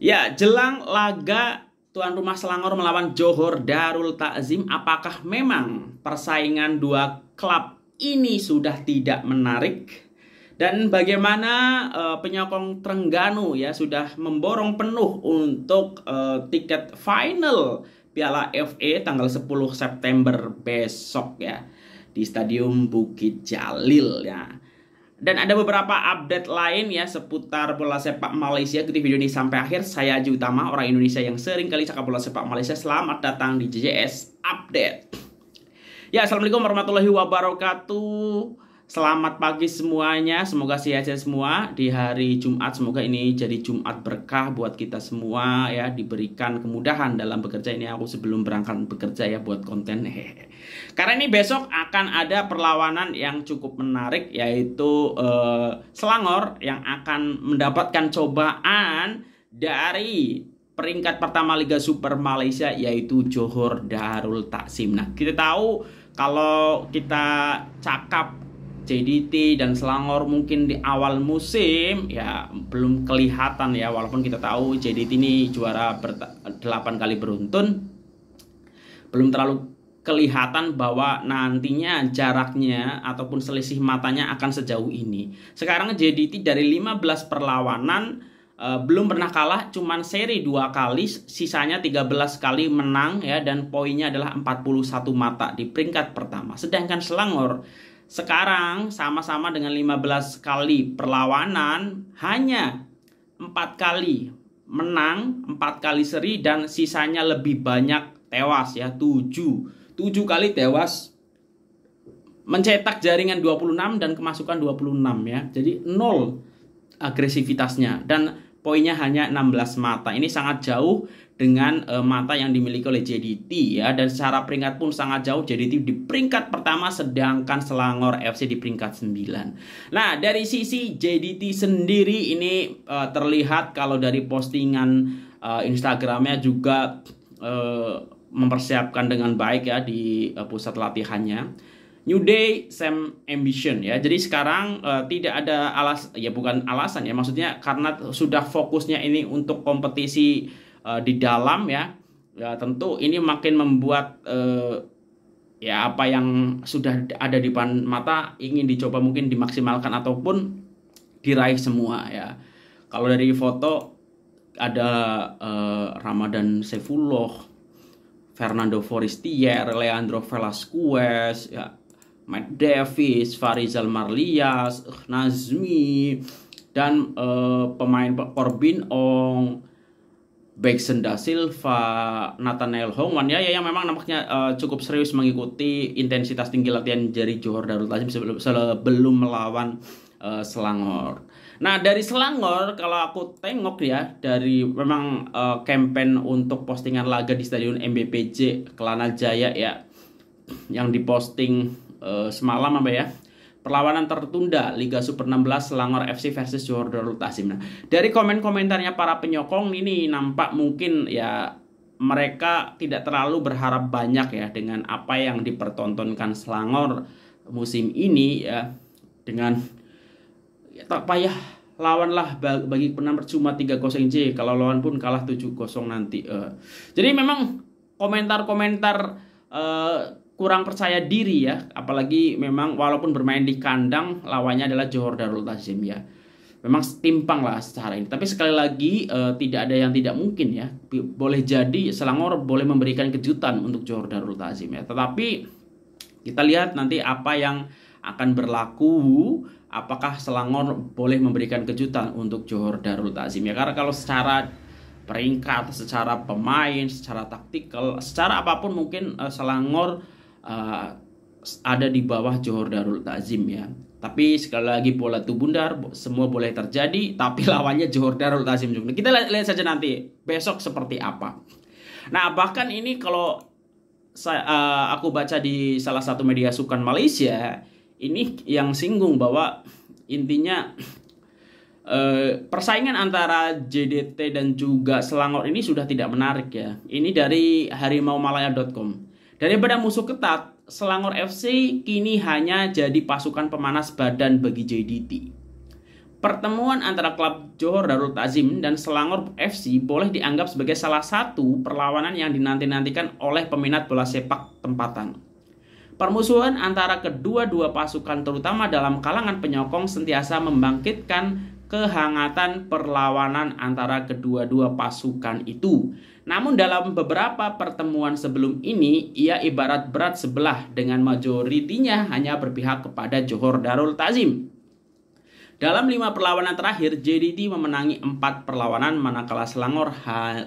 Ya, jelang laga tuan rumah Selangor melawan Johor Darul Takzim, apakah memang persaingan dua klub ini sudah tidak menarik? Dan bagaimana penyokong Trengganu ya sudah memborong penuh untuk tiket final Piala FA tanggal 10 September besok ya di Stadium Bukit Jalil ya. Dan ada beberapa update lain ya seputar bola sepak Malaysia. Ikuti video ini sampai akhir. Saya Haji Utama, orang Indonesia yang sering kali cakap bola sepak Malaysia. Selamat datang di JJS Update. Ya, assalamualaikum warahmatullahi wabarakatuh. Selamat pagi semuanya. Semoga sehat-sehat semua di hari Jumat. Semoga ini jadi Jumat berkah buat kita semua ya. Diberikan kemudahan dalam bekerja. Ini aku sebelum berangkat bekerja ya buat konten. Karena ini besok akan ada perlawanan yang cukup menarik, yaitu Selangor yang akan mendapatkan cobaan dari peringkat pertama Liga Super Malaysia, yaitu Johor Darul Takzim. Nah, kita tahu kalau kita cakap JDT dan Selangor mungkin di awal musim ya belum kelihatan ya, walaupun kita tahu JDT ini juara 8 kali beruntun, belum terlalu kelihatan bahwa nantinya jaraknya ataupun selisih matanya akan sejauh ini. Sekarang JDT dari 15 perlawanan belum pernah kalah, cuman seri 2 kali, sisanya 13 kali menang ya, dan poinnya adalah 41 mata di peringkat pertama. Sedangkan Selangor sekarang sama-sama dengan 15 kali perlawanan, hanya 4 kali menang, 4 kali seri, dan sisanya lebih banyak tewas ya, 7 kali tewas, mencetak jaringan 26 dan kemasukan 26 ya. Jadi 0 agresivitasnya dan poinnya hanya 16 mata. Ini sangat jauh dengan mata yang dimiliki oleh JDT ya, dan secara peringkat pun sangat jauh. JDT di peringkat pertama sedangkan Selangor FC di peringkat 9. Nah, dari sisi JDT sendiri ini terlihat kalau dari postingan Instagramnya juga mempersiapkan dengan baik ya di pusat latihannya. New day, same ambition ya. Jadi sekarang tidak ada bukan alasan ya, maksudnya karena sudah fokusnya ini untuk kompetisi di dalam ya. Ya tentu ini makin membuat ya apa yang sudah ada di depan mata ingin dicoba mungkin dimaksimalkan ataupun diraih semua ya. Kalau dari foto ada Ramadan Saifullah, Fernando Forestier, Leandro Velasquez ya, Matt Davis, Farizal Marlias, Nazmi, dan pemain Corbin Ong, Baxen da Silva, Nathaniel Hongwan ya, yang memang nampaknya cukup serius mengikuti intensitas tinggi latihan dari Johor Darul Takzim sebelum melawan Selangor. Nah, dari Selangor kalau aku tengok ya, dari memang campaign untuk postingan laga di Stadion MBPJ Kelana Jaya ya, yang diposting semalam apa ya, perlawanan tertunda Liga Super 16 Selangor FC versus Johor Darul Takzim. Nah, dari komen-komentarnya para penyokong ini nampak mungkin ya mereka tidak terlalu berharap banyak ya dengan apa yang dipertontonkan Selangor musim ini ya, dengan ya, tak payah lawanlah bagi penang percuma 3-0 J, kalau lawan pun kalah 7-0 nanti. Jadi memang komentar-komentar kurang percaya diri ya, apalagi memang walaupun bermain di kandang lawannya adalah Johor Darul Takzim ya. Memang timpang lah secara ini. Tapi sekali lagi tidak ada yang tidak mungkin ya. Boleh jadi Selangor boleh memberikan kejutan untuk Johor Darul Takzim ya. Tetapi kita lihat nanti apa yang akan berlaku. Apakah Selangor boleh memberikan kejutan untuk Johor Darul Takzim ya. Karena kalau secara peringkat, secara pemain, secara taktikal, secara apapun mungkin Selangor ada di bawah Johor Darul Takzim ya. Tapi sekali lagi bola itu bundar, semua boleh terjadi, tapi lawannya Johor Darul Takzim juga. Kita lihat saja nanti besok seperti apa. Nah, bahkan ini kalau aku baca di salah satu media sukan Malaysia, ini yang singgung bahwa intinya persaingan antara JDT dan juga Selangor ini sudah tidak menarik ya. Ini dari harimaumalaya.com. Daripada musuh ketat, Selangor FC kini hanya jadi pasukan pemanas badan bagi JDT. Pertemuan antara klub Johor Darul Ta'zim dan Selangor FC boleh dianggap sebagai salah satu perlawanan yang dinanti-nantikan oleh peminat bola sepak tempatan. Permusuhan antara kedua-dua pasukan terutama dalam kalangan penyokong sentiasa membangkitkan kehangatan perlawanan antara kedua-dua pasukan itu. Namun dalam beberapa pertemuan sebelum ini, ia ibarat berat sebelah dengan majoritinya hanya berpihak kepada Johor Darul Ta'zim. Dalam 5 perlawanan terakhir, JDT memenangi 4 perlawanan, manakala Selangor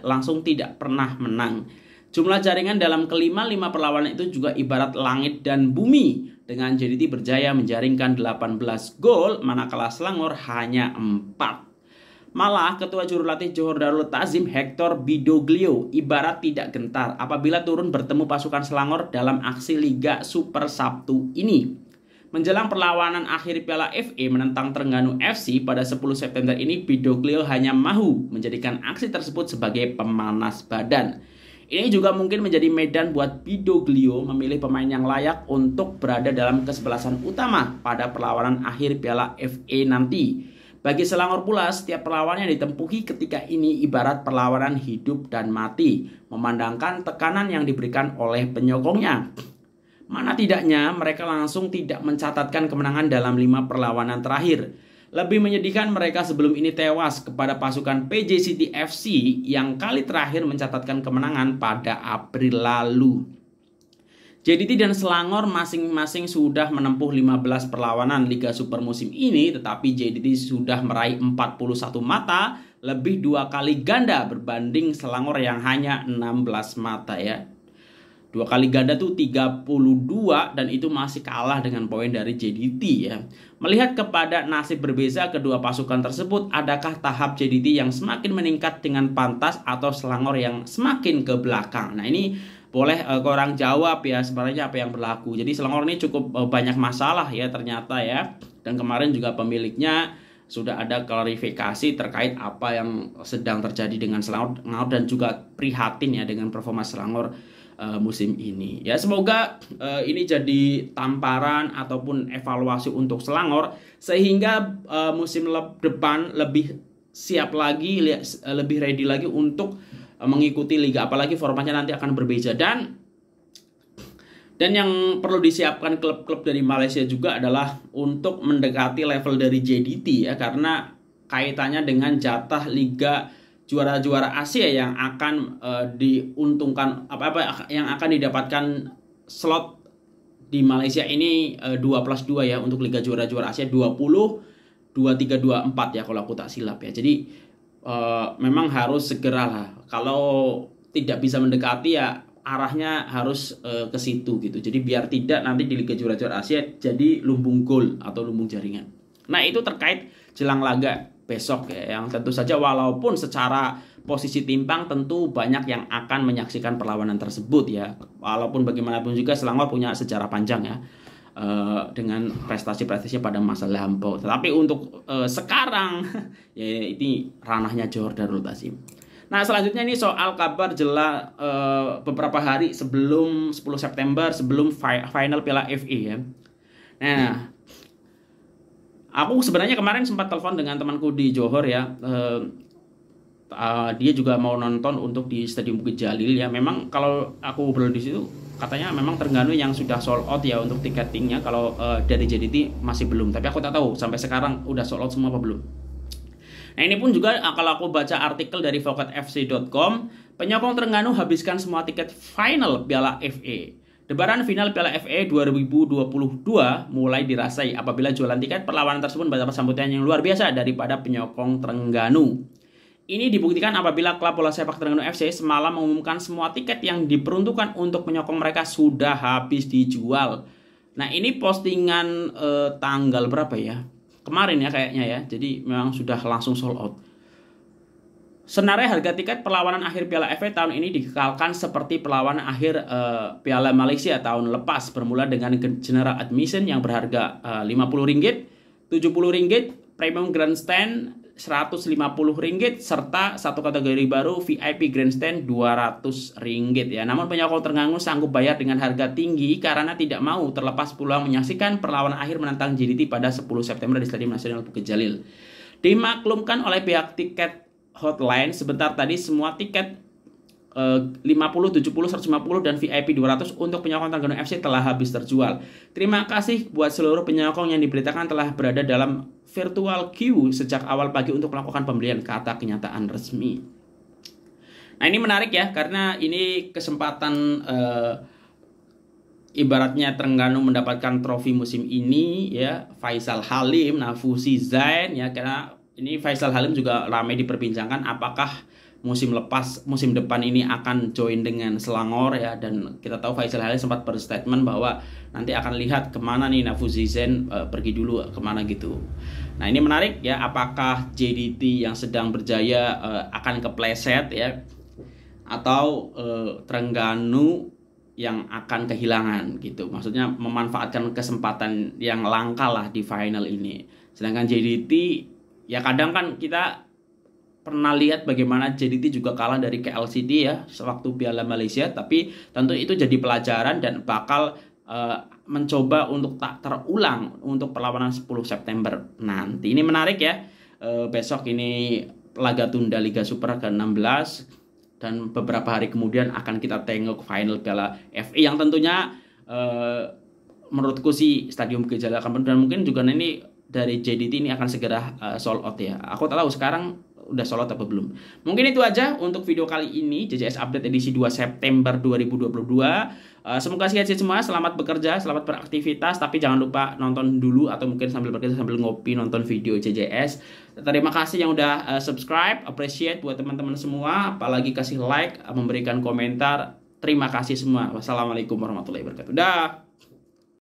langsung tidak pernah menang. Jumlah jaringan dalam kelima 5 perlawanan itu juga ibarat langit dan bumi, dengan JDT berjaya menjaringkan 18 gol, manakala Selangor hanya 4. Malah Ketua Jurulatih Johor Darul Ta'zim Hector Bidoglio ibarat tidak gentar apabila turun bertemu pasukan Selangor dalam aksi Liga Super Sabtu ini. Menjelang perlawanan akhir Piala FA menentang Terengganu FC pada 10 September ini, Bidoglio hanya mahu menjadikan aksi tersebut sebagai pemanas badan. Ini juga mungkin menjadi medan buat Bidoglio memilih pemain yang layak untuk berada dalam kesebelasan utama pada perlawanan akhir Piala FA nanti. Bagi Selangor pula, setiap perlawanan yang ditempuhi ketika ini ibarat perlawanan hidup dan mati, memandangkan tekanan yang diberikan oleh penyokongnya. Mana tidaknya mereka langsung tidak mencatatkan kemenangan dalam 5 perlawanan terakhir. Lebih menyedihkan, mereka sebelum ini tewas kepada pasukan PJ City FC yang kali terakhir mencatatkan kemenangan pada April lalu. JDT dan Selangor masing-masing sudah menempuh 15 perlawanan Liga Super musim ini, tetapi JDT sudah meraih 41 mata, lebih 2 kali ganda berbanding Selangor yang hanya 16 mata ya. 2 kali ganda tuh 32 dan itu masih kalah dengan poin dari JDT ya. Melihat kepada nasib berbeza kedua pasukan tersebut, adakah tahap JDT yang semakin meningkat dengan pantas atau Selangor yang semakin ke belakang? Nah ini boleh korang jawab ya sebenarnya apa yang berlaku. Jadi Selangor ini cukup banyak masalah ya ternyata ya. Dan kemarin juga pemiliknya sudah ada klarifikasi terkait apa yang sedang terjadi dengan Selangor dan juga prihatin ya dengan performa Selangor musim ini ya. Semoga ini jadi tamparan ataupun evaluasi untuk Selangor sehingga musim depan lebih siap lagi, lebih ready lagi untuk mengikuti liga, apalagi formatnya nanti akan berbeda. Dan yang perlu disiapkan klub-klub dari Malaysia juga adalah untuk mendekati level dari JDT ya, karena kaitannya dengan jatah liga juara-juara Asia yang akan diuntungkan yang akan didapatkan slot di Malaysia ini 2+2 ya untuk Liga Juara-juara Asia 20 23 24 ya kalau aku tak silap ya. Jadi memang harus segeralah. Kalau tidak bisa mendekati ya arahnya harus ke situ gitu. Jadi biar tidak nanti di Liga Juara-juara Asia jadi lumbung gol atau lumbung jaringan. Nah, itu terkait jelang laga besok ya, yang tentu saja walaupun secara posisi timpang tentu banyak yang akan menyaksikan perlawanan tersebut ya, walaupun bagaimanapun juga Selangor punya sejarah panjang ya dengan prestasi-prestasinya pada masa lampau. Tetapi untuk sekarang ya ini ranahnya Johor Darul Ta'zim. Nah selanjutnya ini soal kabar jelas beberapa hari sebelum 10 September sebelum final Piala FA ya. Nah, aku sebenarnya kemarin sempat telepon dengan temanku di Johor ya. Dia juga mau nonton untuk di Stadium Bukit Jalil ya. Memang kalau aku ngobrol di situ katanya memang Terengganu yang sudah sold out ya untuk tiketingnya. Kalau dari JDT masih belum. Tapi aku tak tahu sampai sekarang udah sold out semua apa belum. Nah ini pun juga kalau aku baca artikel dari vocatfc.com, penyokong Terengganu habiskan semua tiket final Piala FA. Debaran final Piala FA 2022 mulai dirasai apabila jualan tiket perlawanan tersebut mendapat sambutan yang luar biasa daripada penyokong Terengganu. Ini dibuktikan apabila klub bola sepak Terengganu FC semalam mengumumkan semua tiket yang diperuntukkan untuk penyokong mereka sudah habis dijual. Nah ini postingan tanggal berapa ya? Kemarin ya kayaknya ya. Jadi memang sudah langsung sold out. Senarnya harga tiket perlawanan akhir Piala FA tahun ini dikekalkan seperti perlawanan akhir Piala Malaysia tahun lepas, bermula dengan general admission yang berharga Rp50, Rp70, premium grandstand Rp150 serta satu kategori baru VIP grandstand Rp200 ya. Namun penyokong Terengganu sanggup bayar dengan harga tinggi karena tidak mau terlepas peluang menyaksikan perlawanan akhir menantang JDT pada 10 September di Stadion Nasional Bukit Jalil. Dimaklumkan oleh pihak tiket hotline sebentar tadi semua tiket 50, 70, 150 dan VIP 200 untuk penyokong Trengganu FC telah habis terjual. Terima kasih buat seluruh penyokong yang diberitakan telah berada dalam virtual queue sejak awal pagi untuk melakukan pembelian, kata kenyataan resmi. Nah, ini menarik ya, karena ini kesempatan ibaratnya Trengganu mendapatkan trofi musim ini ya. Faisal Halim, Nafuzi Zain ya, karena ini Faisal Halim juga ramai diperbincangkan apakah musim depan ini akan join dengan Selangor ya, dan kita tahu Faisal Halim sempat berstatement bahwa nanti akan lihat kemana nih Nafuzi Zain pergi dulu kemana gitu. Nah, ini menarik ya, apakah JDT yang sedang berjaya akan kepleset ya, atau Trengganu yang akan kehilangan gitu, maksudnya memanfaatkan kesempatan yang langka lah di final ini. Sedangkan JDT ya kadang kan kita pernah lihat bagaimana JDT juga kalah dari KLCD ya sewaktu Piala Malaysia, tapi tentu itu jadi pelajaran dan bakal mencoba untuk tak terulang untuk perlawanan 10 September nanti. Ini menarik ya. Besok ini laga tunda Liga Super ke-16 dan beberapa hari kemudian akan kita tengok final Piala FA yang tentunya menurutku sih Stadium Gajah akan penuh, dan mungkin juga nanti dari JDT ini akan segera sold out ya. Aku tak tahu sekarang udah sold out apa belum. Mungkin itu aja untuk video kali ini, JJS Update edisi 2 September 2022. Semoga sehat semua, selamat bekerja, selamat beraktivitas, tapi jangan lupa nonton dulu atau mungkin sambil bekerja sambil ngopi nonton video JJS. Terima kasih yang udah subscribe, appreciate buat teman-teman semua, apalagi kasih like, memberikan komentar. Terima kasih semua. Wassalamualaikum warahmatullahi wabarakatuh. Dah.